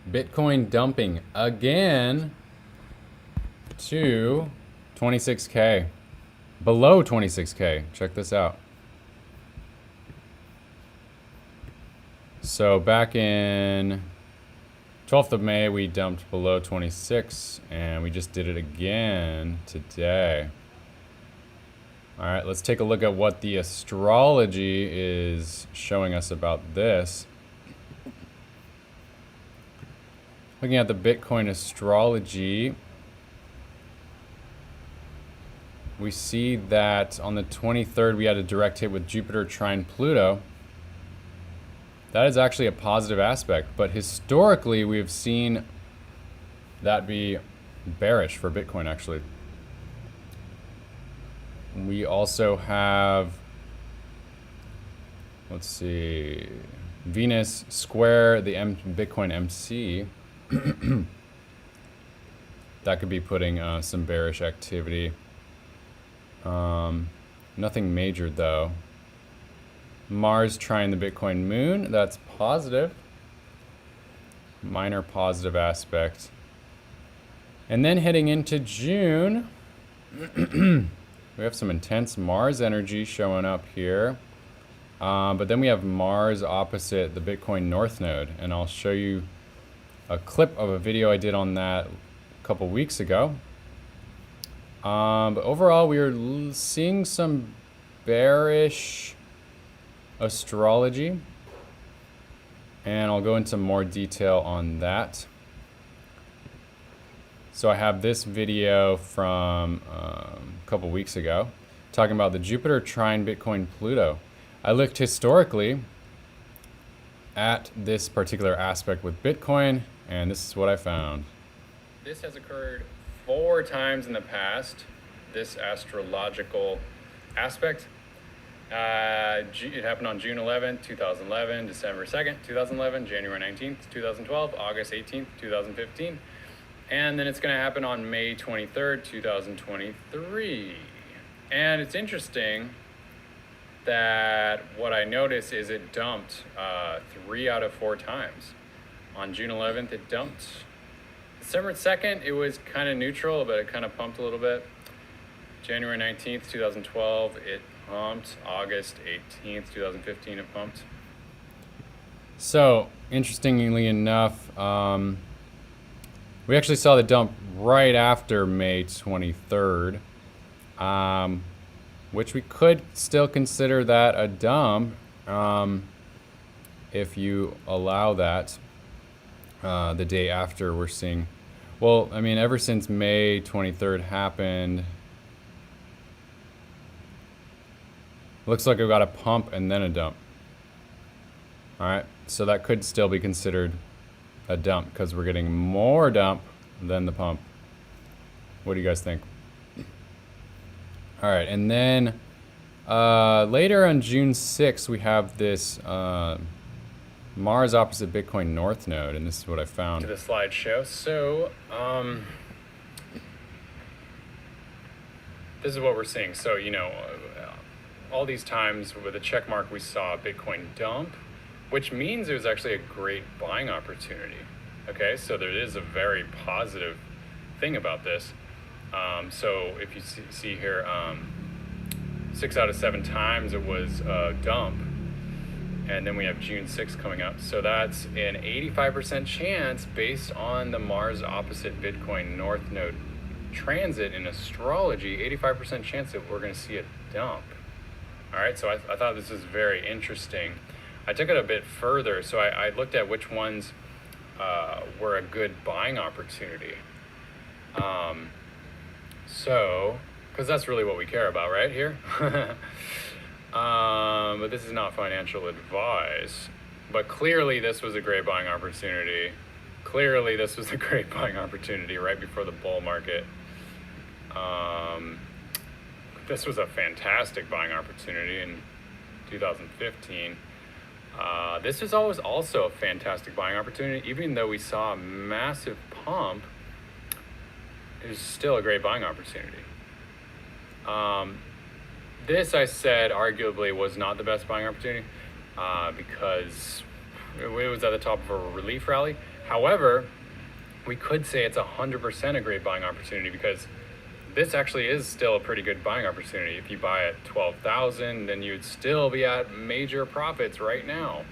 Bitcoin dumping again to 26K. Below 26K. Check this out. So back in 12th of May, we dumped below 26, and we just did it again today. All right, let's take a look at what the astrology is showing us about this. Looking at the Bitcoin astrology, we see that on the 23rd, we had a direct hit with Jupiter trine Pluto. That is actually a positive aspect, but historically, we've seen that be bearish for Bitcoin, actually. We also have, let's see, Venus square the Bitcoin MC. That could be putting some bearish activity. Nothing major though. Mars trine the Bitcoin moon, that's positive. Minor positive aspect. And then heading into June, we have some intense Mars energy showing up here. But then we have Mars opposite the Bitcoin North Node. And I'll show you a clip of a video I did on that a couple weeks ago. But overall, we are seeing some bearish astrology. And I'll go into more detail on that. So I have this video from a couple weeks ago talking about the Jupiter trine Bitcoin Pluto. I looked historically at this particular aspect with Bitcoin, and this is what I found. This has occurred 4 times in the past, this astrological aspect. It happened on June 11th, 2011, December 2nd, 2011, January 19th, 2012, August 18th, 2015. And then it's going to happen on May 23rd, 2023. And it's interesting that what I noticed is it dumped 3 out of 4 times. On June 11th, it dumped. December 2nd, it was kind of neutral, but it kind of pumped a little bit. January 19th, 2012, it pumped. August 18th, 2015, it pumped. So, interestingly enough, we actually saw the dump right after May 23rd, which we could still consider that a dump if you allow that. The day after, we're seeing, well, I mean, ever since May 23rd happened, looks like we've got a pump and then a dump. All right, so that could still be considered a dump because we're getting more dump than the pump. What do you guys think? All right, and then later on June 6th, we have this Mars opposite Bitcoin North Node, and this is what I found. To the slideshow. So, this is what we're seeing. So, you know, all these times with a check mark, we saw Bitcoin dump, which means it was actually a great buying opportunity. Okay, so there is a very positive thing about this. So if you see here, 6 out of 7 times it was a dump. And then we have June 6th coming up. So that's an 85% chance based on the Mars opposite Bitcoin North Node transit in astrology, 85% chance that we're going to see a dump. All right, so I thought this was very interesting. I took it a bit further. So I looked at which ones were a good buying opportunity. So, because that's really what we care about right here. But this is not financial advice. But clearly this was a great buying opportunity. Clearly this was a great buying opportunity right before the bull market. This was a fantastic buying opportunity in 2015. This is always also a fantastic buying opportunity. Even though we saw a massive pump, it was still a great buying opportunity. This, I said, arguably was not the best buying opportunity because It was at the top of a relief rally. However, we could say it's 100% a great buying opportunity, because this actually is still a pretty good buying opportunity. If you buy at 12,000, then you'd still be at major profits right now.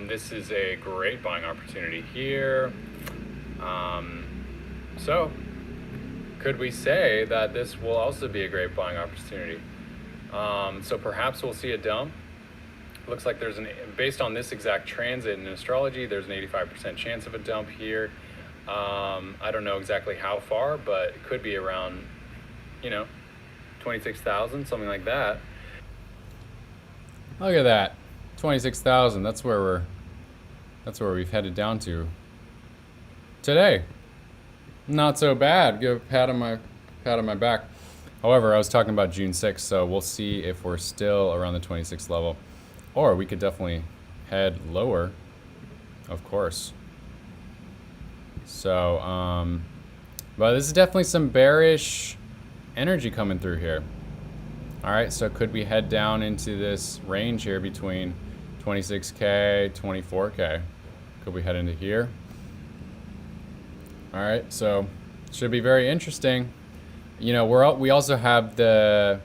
This is a great buying opportunity here. So could we say that this will also be a great buying opportunity? So perhaps we'll see a dump. Looks like there's based on this exact transit in astrology, there's an 85% chance of a dump here. I don't know exactly how far, but it could be around, 26,000, something like that. Look at that, 26,000. That's where we've headed down to today. Not so bad. Give a pat on my back. However, I was talking about June 6th, so we'll see if we're still around the 26th level, or we could definitely head lower, of course. So, but this is definitely some bearish energy coming through here. All right, so could we head down into this range here between 26K, 24K? Could we head into here? All right, so should be very interesting. We also have the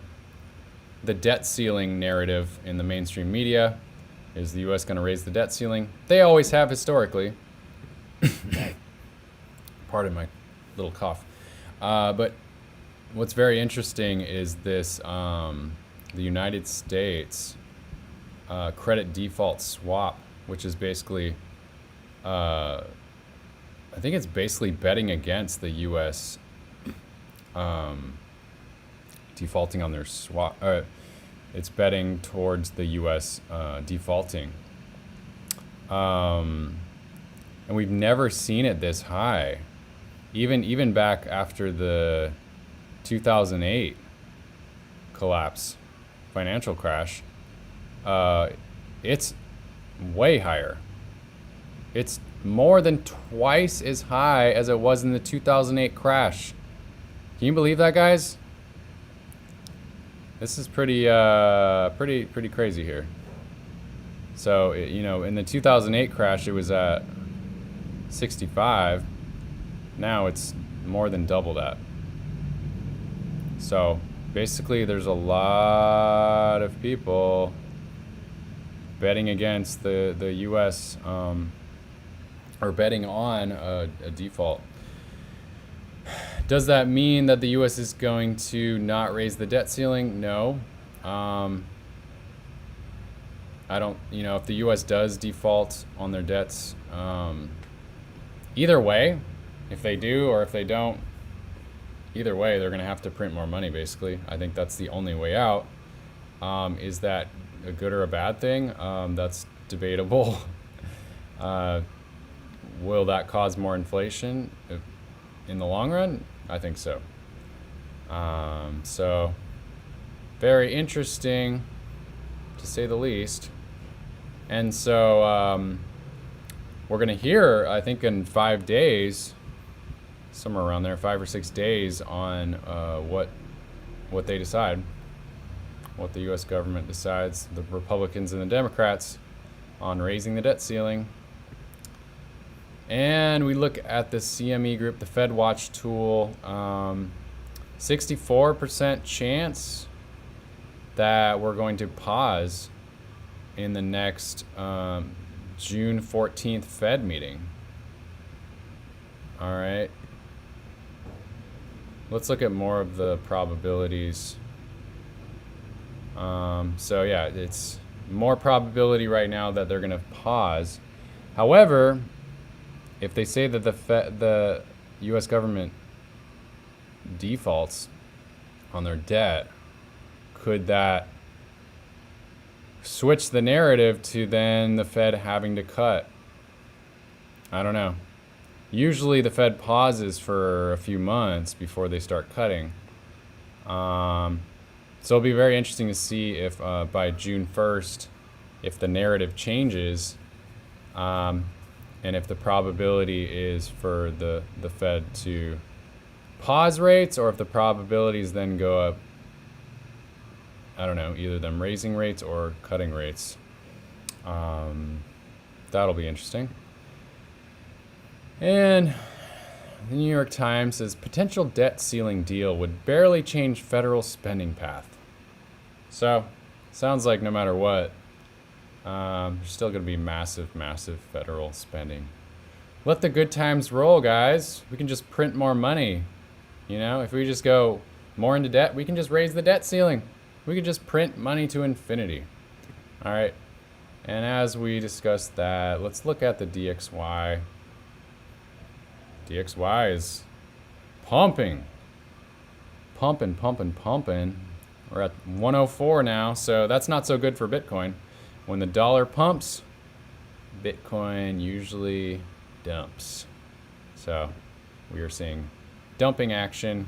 debt ceiling narrative in the mainstream media. Is the U.S. going to raise the debt ceiling? They always have historically. Pardon my little cough. But what's very interesting is this, the United States credit default swap, which is basically, I think it's basically betting against the U.S. Defaulting on their swap. It's betting towards the U.S. Defaulting. And we've never seen it this high. Even back after the 2008 collapse, financial crash, it's way higher. It's more than twice as high as it was in the 2008 crash. Can you believe that, guys? This is pretty crazy here. So, in the 2008 crash, it was at 65. Now it's more than double that. So, basically, there's a lot of people betting against the U.S. Or betting on a default. Does that mean that the U.S. is going to not raise the debt ceiling? No. I don't, if the U.S. does default on their debts, either way, if they do or if they don't, either way, they're going to have to print more money, basically. I think that's the only way out. Is that a good or a bad thing? That's debatable. Will that cause more inflation in the long run? I think so. So very interesting, to say the least. And so we're going to hear, I think, in 5 days, somewhere around there, 5 or 6 days, on what they decide, what the U.S. government decides, the Republicans and the Democrats, on raising the debt ceiling. And we look at the CME group, the Fed Watch tool, 64% chance that we're going to pause in the next June 14th Fed meeting. All right. Let's look at more of the probabilities. So yeah, it's more probability right now that they're going to pause. However, if they say that the U.S. government defaults on their debt, could that switch the narrative to then the Fed having to cut? I don't know. Usually the Fed pauses for a few months before they start cutting. So it'll be very interesting to see if by June 1st, if the narrative changes, and if the probability is for the Fed to pause rates, or if the probabilities then go up, I don't know, either them raising rates or cutting rates. That'll be interesting. And the New York Times says potential debt ceiling deal would barely change federal spending path. So, sounds like no matter what, there's still going to be massive, massive federal spending. Let the good times roll, guys. We can just print more money. You know, if we just go more into debt, we can just raise the debt ceiling. We can just print money to infinity. All right. And as we discussed that, let's look at the DXY. DXY is pumping. Pumping, pumping, pumping. We're at 104 now, so that's not so good for Bitcoin. When the dollar pumps, Bitcoin usually dumps. So we are seeing dumping action.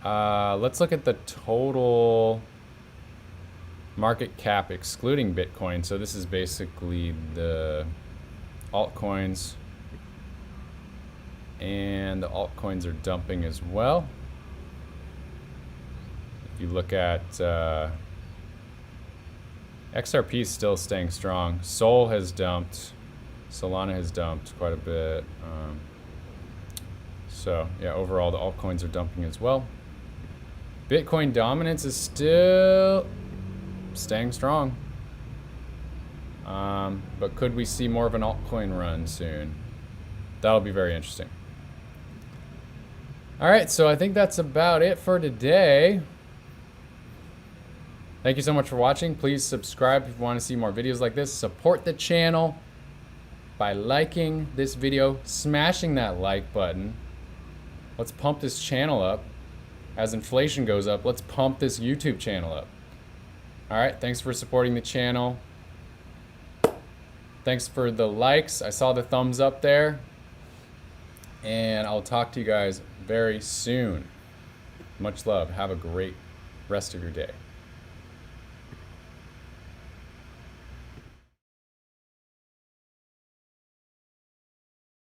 Let's look at the total market cap excluding Bitcoin. So this is basically the altcoins. And the altcoins are dumping as well. If you look at XRP is still staying strong. Sol has dumped. Solana has dumped quite a bit. So yeah, overall the altcoins are dumping as well. Bitcoin dominance is still staying strong. But could we see more of an altcoin run soon? That'll be very interesting. All right, so I think that's about it for today. Thank you so much for watching. Please subscribe if you want to see more videos like this. Support the channel by liking this video, smashing that like button. Let's pump this channel up. As inflation goes up, let's pump this YouTube channel up. All right, thanks for supporting the channel. Thanks for the likes. I saw the thumbs up there. And I'll talk to you guys very soon. Much love. Have a great rest of your day.